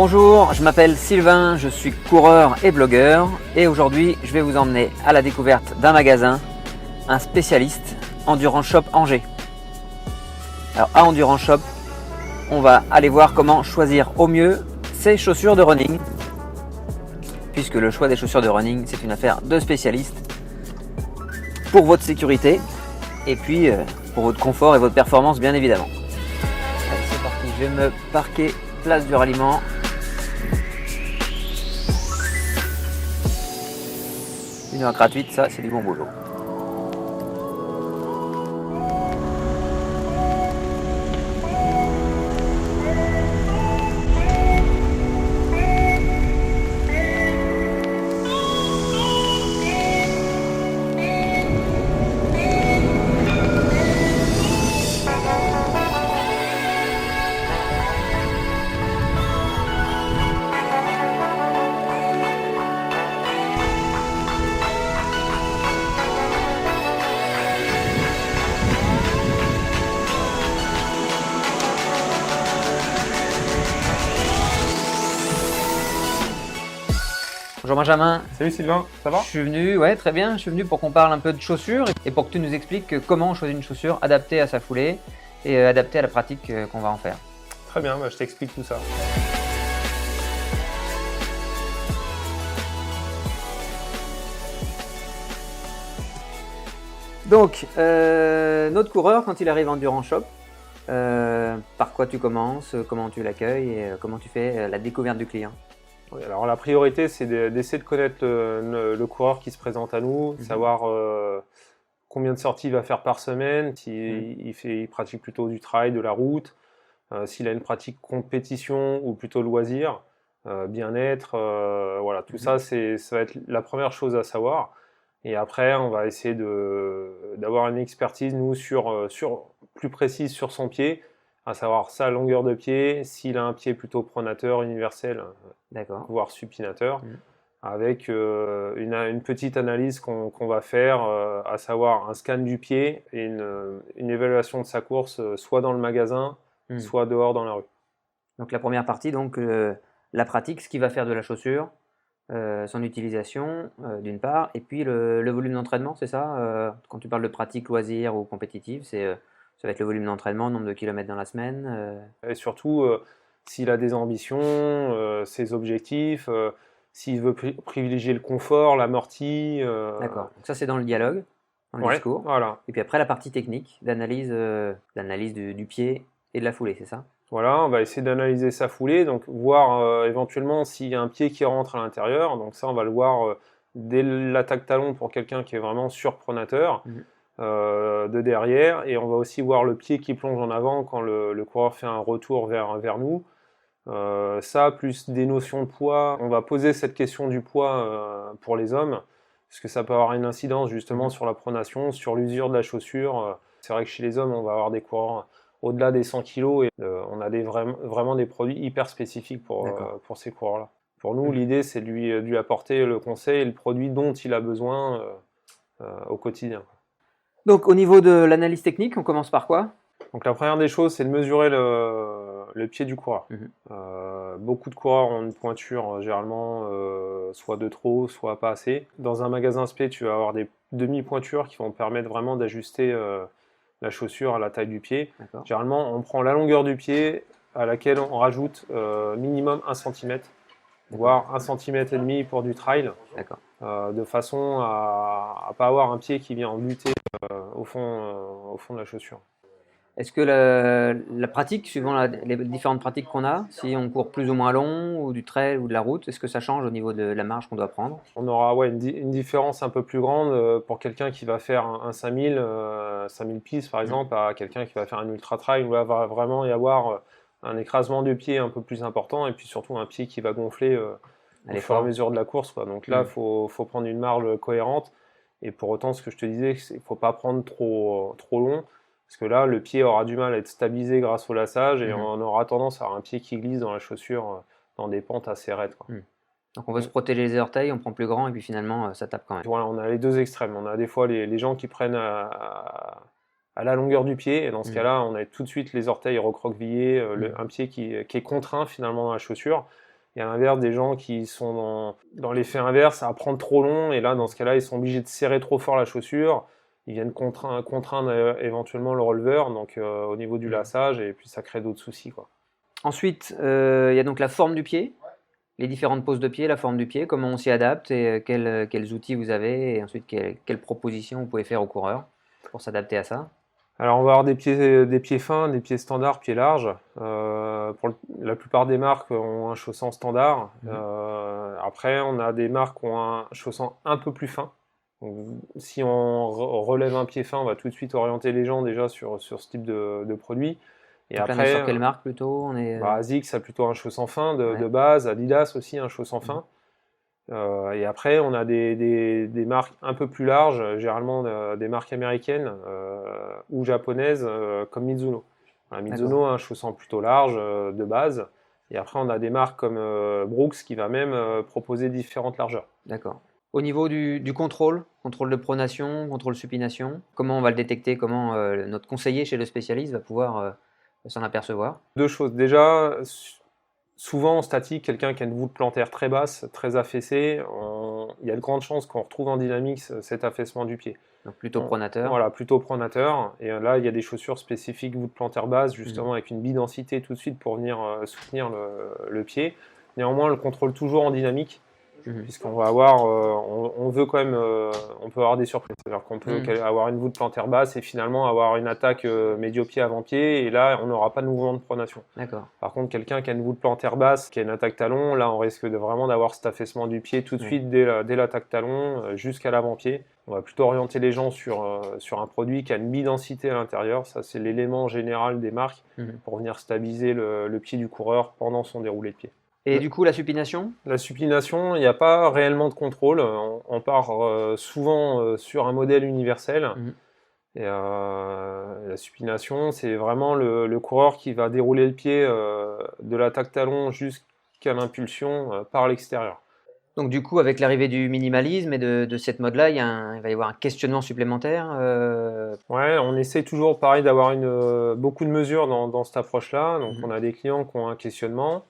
Bonjour, je m'appelle Sylvain, je suis coureur et blogueur et aujourd'hui je vais vous emmener à la découverte d'un magasin, un spécialiste, Endurance Shop Angers. Alors à Endurance Shop, on va aller voir comment choisir au mieux ses chaussures de running, puisque le choix des chaussures de running c'est une affaire de spécialistes pour votre sécurité et puis pour votre confort et votre performance bien évidemment. Allez, c'est parti, je vais me parquer place du ralliement. Une heure gratuite, ça c'est du bon boulot. Bonjour Benjamin. Salut Sylvain, ça va? Je suis venu, ouais très bien, je suis venu pour qu'on parle un peu de chaussures et pour que tu nous expliques comment on choisit une chaussure adaptée à sa foulée et adaptée à la pratique qu'on va en faire. Très bien, je t'explique tout ça. Donc, notre coureur, quand il arrive en Endurance Shop, par quoi tu commences, comment tu l'accueilles et comment tu fais la découverte du client? Oui, alors la priorité, c'est d'essayer de connaître le coureur qui se présente à nous, savoir combien de sorties il va faire par semaine, s'il pratique plutôt du trail, de la route, s'il a une pratique compétition ou plutôt loisir, bien-être, voilà, tout ça, ça va être la première chose à savoir. Et après, on va essayer d'avoir une expertise, nous, plus précise sur son pied, à savoir sa longueur de pied, s'il a un pied plutôt pronateur, universel, voire supinateur, avec une petite analyse qu'on va faire, à savoir un scan du pied et une évaluation de sa course, soit dans le magasin, soit dehors dans la rue. Donc la première partie, donc la pratique, ce qu'il va faire de la chaussure, son utilisation d'une part, et puis le volume d'entraînement, c'est ça? Quand tu parles de pratique loisir ou compétitive, ça va être le volume d'entraînement, nombre de kilomètres dans la semaine. Et surtout, s'il a des ambitions, ses objectifs, s'il veut privilégier le confort, l'amorti. D'accord, donc ça c'est dans le dialogue, dans le discours. Voilà. Et puis après la partie technique, d'analyse du pied et de la foulée, c'est ça? Voilà, on va essayer d'analyser sa foulée, donc voir éventuellement s'il y a un pied qui rentre à l'intérieur. Donc ça, on va le voir dès l'attaque talon pour quelqu'un qui est vraiment surpronateur, de derrière. Et on va aussi voir le pied qui plonge en avant quand le coureur fait un retour vers nous. Ça, plus des notions de poids. On va poser cette question du poids pour les hommes, parce que ça peut avoir une incidence justement sur la pronation, sur l'usure de la chaussure. C'est vrai que chez les hommes, on va avoir des coureurs au-delà des 100 kg et on a vraiment des produits hyper spécifiques pour ces coureurs-là. Pour nous, l'idée, c'est de lui apporter le conseil et le produit dont il a besoin au quotidien. Donc au niveau de l'analyse technique, on commence par quoi? Donc la première des choses, c'est de mesurer le pied du coureur. Beaucoup de coureurs ont une pointure généralement soit de trop, soit pas assez. Dans un magasin spé, tu vas avoir des demi-pointures qui vont permettre vraiment d'ajuster la chaussure à la taille du pied. Généralement, on prend la longueur du pied à laquelle on rajoute minimum 1 cm, voire 1,5 cm pour du trail, de façon à ne pas avoir un pied qui vient en buter au fond de la chaussure. Est-ce que la pratique, suivant les différentes pratiques qu'on a, si on court plus ou moins long, ou du trail ou de la route, est-ce que ça change au niveau de la marge qu'on doit prendre? On aura une différence un peu plus grande pour quelqu'un qui va faire un 5000 pistes par exemple, à quelqu'un qui va faire un ultra trail, où il va vraiment y avoir un écrasement du pied un peu plus important et puis surtout un pied qui va gonfler au fur et à mesure de la course, quoi. Donc là, il faut prendre une marge cohérente et pour autant, ce que je te disais, il ne faut pas prendre trop long. Parce que là, le pied aura du mal à être stabilisé grâce au lassage et on aura tendance à avoir un pied qui glisse dans la chaussure dans des pentes assez raides, quoi. Donc on veut se protéger les orteils, on prend plus grand et puis finalement ça tape quand même. Voilà, on a les deux extrêmes. On a des fois les gens qui prennent à la longueur du pied et dans ce cas-là, on a tout de suite les orteils recroquevillés, un pied qui est contraint finalement dans la chaussure. Et à l'inverse, des gens qui sont dans l'effet inverse, ça va prendre trop long, et là, dans ce cas-là, ils sont obligés de serrer trop fort la chaussure, ils viennent contraindre éventuellement le releveur, donc au niveau du lassage, et puis ça crée d'autres soucis, quoi. Ensuite, il y a donc la forme du pied, les différentes poses de pied, la forme du pied, comment on s'y adapte et quels outils vous avez, et ensuite quelles propositions vous pouvez faire aux coureurs pour s'adapter à ça. Alors on va avoir des pieds fins, des pieds standards, pieds larges. La plupart des marques ont un chausson standard. Après, on a des marques qui ont un chausson un peu plus fin. Donc, si on relève un pied fin, on va tout de suite orienter les gens déjà sur ce type de produit. Et donc après, là, on est sur quelle marque plutôt? ASICS a plutôt un chausson fin de base, Adidas aussi un chausson fin. Et après, on a des marques un peu plus larges, généralement des marques américaines ou japonaises comme Mizuno. Mizuno a un chausson plutôt large de base. Et après, on a des marques comme Brooks qui va même proposer différentes largeurs. D'accord. Au niveau du contrôle de pronation, contrôle supination, comment on va le détecter? Comment notre conseiller chez le spécialiste va pouvoir s'en apercevoir? Deux choses. Déjà, souvent en statique, quelqu'un qui a une voûte plantaire très basse, très affaissée, il y a de grandes chances qu'on retrouve en dynamique cet affaissement du pied. Donc plutôt pronateur. Voilà, plutôt pronateur. Et là, il y a des chaussures spécifiques voûte plantaire basse, justement avec une bidensité tout de suite pour venir soutenir le pied. Néanmoins, on le contrôle toujours en dynamique. Puisqu'on va avoir, on veut quand même, on peut avoir des surprises. C'est-à-dire qu'on peut avoir une voûte plantaire basse et finalement avoir une attaque médio-pied avant-pied, et là on n'aura pas de mouvement de pronation. D'accord. Par contre, quelqu'un qui a une voûte plantaire basse, qui a une attaque talon, là on risque vraiment d'avoir cet affaissement du pied tout de suite dès l'attaque talon jusqu'à l'avant-pied. On va plutôt orienter les gens sur un produit qui a une bidensité à l'intérieur. Ça, c'est l'élément général des marques pour venir stabiliser le pied du coureur pendant son déroulé de pied. Et du coup, la supination? La supination, il n'y a pas réellement de contrôle. On part souvent sur un modèle universel. Et la supination, c'est vraiment le coureur qui va dérouler le pied de l'attaque talon jusqu'à l'impulsion par l'extérieur. Donc du coup, avec l'arrivée du minimalisme et de cette mode-là, il va y avoir un questionnement supplémentaire. Ouais, on essaie toujours pareil d'avoir beaucoup de mesures dans cette approche-là. Donc on a des clients qui ont un questionnement.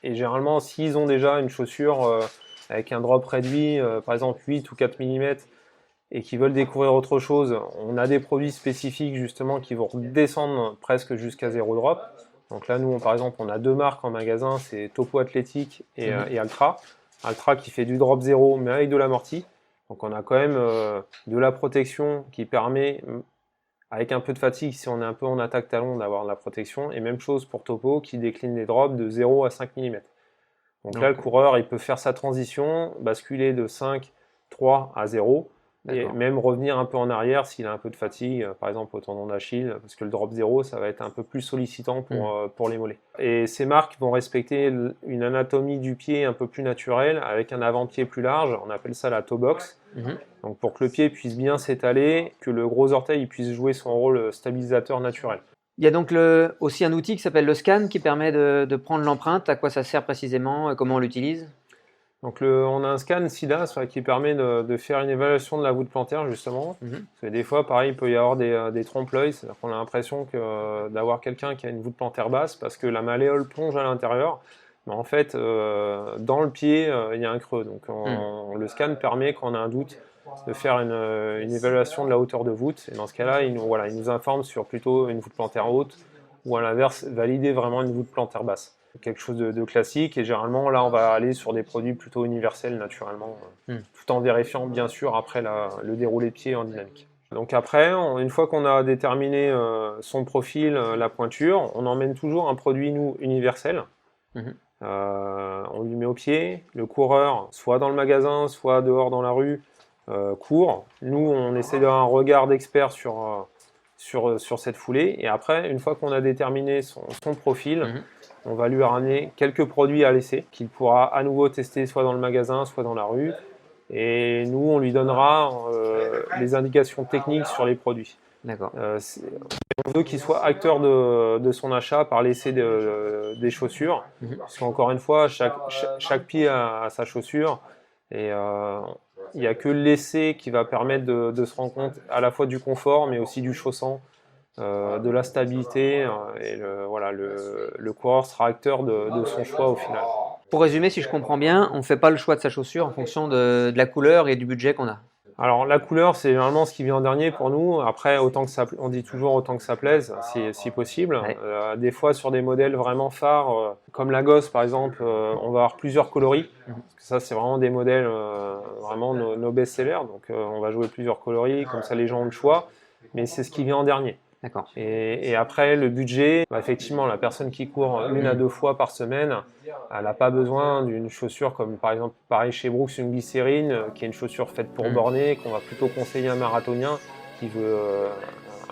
Et généralement, s'ils ont déjà une chaussure avec un drop réduit, par exemple 8 ou 4 mm, et qui veulent découvrir autre chose, on a des produits spécifiques justement qui vont descendre presque jusqu'à 0 drop. Donc là, nous, par exemple, on a deux marques en magasin, c'est Topo Athletic et Altra. Altra qui fait du drop 0, mais avec de l'amorti. Donc on a quand même de la protection qui permet, avec un peu de fatigue, si on est un peu en attaque talon, d'avoir de la protection. Et même chose pour Topo qui décline les drops de 0 à 5 mm. Donc là, le coureur, il peut faire sa transition, basculer de 5, 3 à 0. Et même revenir un peu en arrière s'il a un peu de fatigue, par exemple au tendon d'Achille, parce que le drop 0, ça va être un peu plus sollicitant pour les mollets. Et ces marques vont respecter une anatomie du pied un peu plus naturelle, avec un avant-pied plus large, on appelle ça la toe box. Donc pour que le pied puisse bien s'étaler, que le gros orteil puisse jouer son rôle stabilisateur naturel. Il y a donc aussi un outil qui s'appelle le scan qui permet de prendre l'empreinte. À quoi ça sert précisément? Comment on l'utilise? Donc on a un scan SIDA qui permet de faire une évaluation de la voûte plantaire justement. Parce que des fois, pareil, il peut y avoir des trompe-l'œil, c'est-à-dire qu'on a l'impression d'avoir quelqu'un qui a une voûte plantaire basse parce que la malléole plonge à l'intérieur. Mais en fait, dans le pied, il y a un creux. Donc le scan permet, quand on a un doute, de faire une évaluation de la hauteur de voûte. Et dans ce cas-là, il nous informe sur plutôt une voûte plantaire haute ou à l'inverse, valider vraiment une voûte plantaire basse. Quelque chose de classique, et généralement là on va aller sur des produits plutôt universels naturellement, tout en vérifiant bien sûr après le déroulé de pied en dynamique. Donc après, une fois qu'on a déterminé son profil, la pointure, on emmène toujours un produit universel. On lui met au pied, le coureur, soit dans le magasin, soit dehors dans la rue, court. Nous on essaie d'avoir un regard d'expert sur cette foulée, et après, une fois qu'on a déterminé son profil, on va lui ramener quelques produits à l'essai qu'il pourra à nouveau tester soit dans le magasin, soit dans la rue. Et nous, on lui donnera les indications techniques sur les produits. D'accord. On veut qu'il soit acteur de son achat par l'essai des chaussures. Parce qu'encore une fois, chaque pied a sa chaussure. Et il n'y a que l'essai qui va permettre de se rendre compte à la fois du confort, mais aussi du chaussant. de la stabilité et voilà, le coureur sera acteur de son choix au final. Pour résumer, si je comprends bien, on ne fait pas le choix de sa chaussure en fonction de la couleur et du budget qu'on a. Alors la couleur, c'est généralement ce qui vient en dernier pour nous. Après, on dit toujours autant que ça plaise, si possible. Ouais. Des fois, sur des modèles vraiment phares, comme la Gosse par exemple, on va avoir plusieurs coloris. Parce que ça, c'est vraiment des modèles, vraiment nos best-sellers. Donc on va jouer plusieurs coloris, comme ça les gens ont le choix. Mais c'est ce qui vient en dernier. D'accord. Et après, le budget, effectivement, la personne qui court 1 à 2 fois par semaine, elle n'a pas besoin d'une chaussure comme par exemple, pareil chez Brooks, une glycérine, qui est une chaussure faite pour borner, qu'on va plutôt conseiller à un marathonien qui veut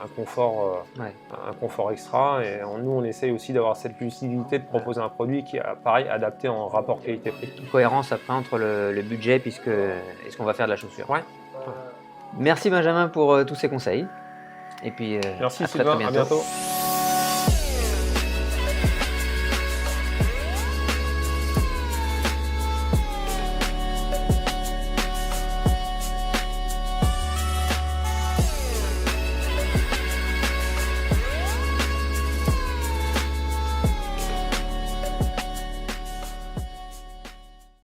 un confort extra. Et nous, on essaye aussi d'avoir cette lucidité de proposer un produit qui est pareil, adapté en rapport qualité-prix. Une cohérence après entre le budget puisque est-ce qu'on va faire de la chaussure. Ouais. Merci Benjamin pour tous ces conseils. Et puis Merci à très Sylvain, bientôt. à bientôt.